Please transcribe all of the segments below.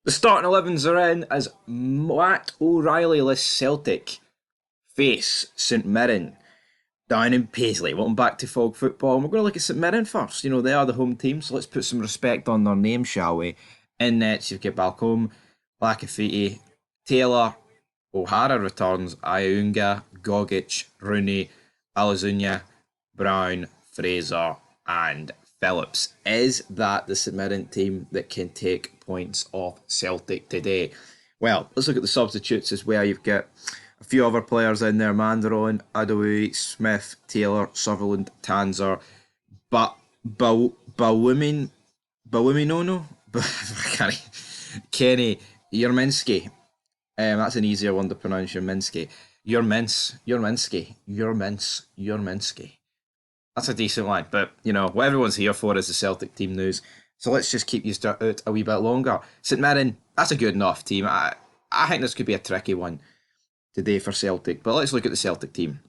The starting 11s are in as Matt O'Reilly-less Celtic face St Mirren down in Paisley. Welcome back to Fog Football. And we're going to look at St Mirren first. You know, they are the home team, so let's put some respect on their name, shall we? In nets, you've got Balcombe, Lakafiti, Taylor, O'Hara returns, Iunga, Gogic, Rooney, Alazunya, Brown, Fraser, and Phillips. Is that the St Mirren team that can take points off Celtic today? Well, let's look at the substitutes as well. You've got a few other players in there: Mandaron, Adaway, Smith, Taylor, Sutherland, Tanzer, but Bawiminono, Kenny, Yerminski. That's an easier one to pronounce. Yerminski. Yerminski. That's a decent line, but you know what everyone's here for is the Celtic team news. So let's just keep you out a wee bit longer. St Mirren, that's a good enough team. I think this could be a tricky one today for Celtic, but let's look at the Celtic team.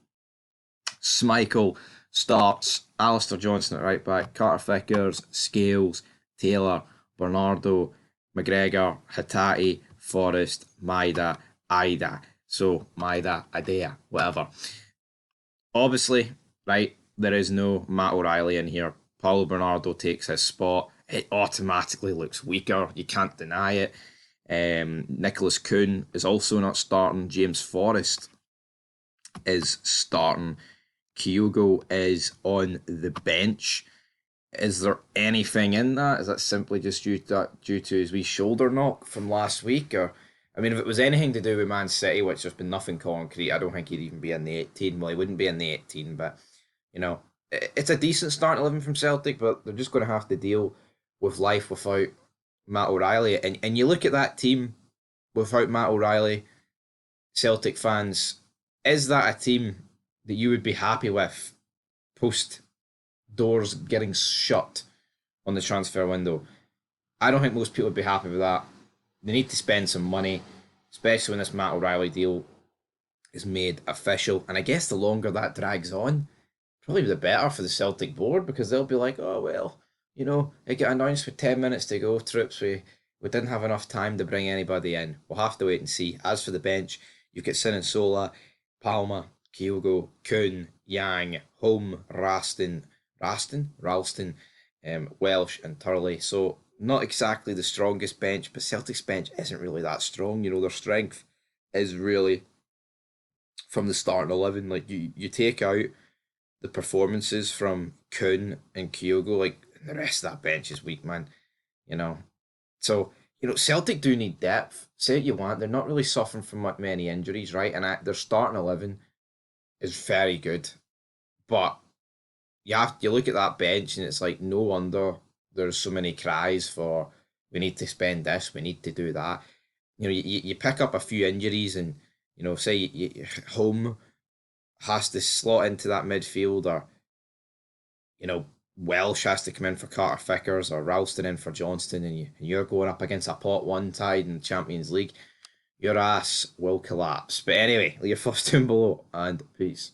Schmeichel starts, Alistair Johnston at right back, Carter Vickers, Scales, Taylor, Bernardo, McGregor, Hattati, Forrest, Maida, Ida. So Maida, Idea, whatever. Obviously, right, there is no Matt O'Reilly in here. Paulo Bernardo takes his spot. It automatically looks weaker. You can't deny it. Nicholas Kuhn is also not starting. James Forrest is starting. Kyogo is on the bench. Is there anything in that? Is that simply just due to his wee shoulder knock from last week? Or, I mean, if it was anything to do with Man City, which there's been nothing concrete, I don't think he'd even be in the 18. Well, he wouldn't be in the 18, but, you know, it's a decent start 11 from Celtic, but they're just going to have to deal with life without Matt O'Reilly. And you look at that team without Matt O'Reilly, Celtic fans, is that a team that you would be happy with post doors getting shut on the transfer window? I don't think most people would be happy with that. They need to spend some money, especially when this Matt O'Reilly deal is made official. And I guess the longer that drags on, probably the better for the Celtic board, because they'll be like, oh, well, you know, it got announced with 10 minutes to go, troops. We didn't have enough time to bring anybody in. We'll have to wait and see. As for the bench, you've got Sola, Palma, Kyogo, Kuhn, Yang, Holm, Ralston, Welsh, and Turley. So not exactly the strongest bench, but Celtic's bench isn't really that strong. You know, their strength is really from the starting 11. Like, you take out the performances from Kuhn and Kyogo, like, the rest of that bench is weak, man. You know, so you know Celtic do need depth. Say what you want, they're not really suffering from many injuries, right? And their starting 11 is very good, but you look at that bench and it's like, no wonder there's so many cries for, we need to spend this, we need to do that. You know, you pick up a few injuries, and you know, say home has to slot into that midfield, or you know, Welsh has to come in for Carter Vickers, or Ralston in for Johnston, and you're going up against a pot one tied in the Champions League, your ass will collapse. But anyway, leave your first down below, and peace.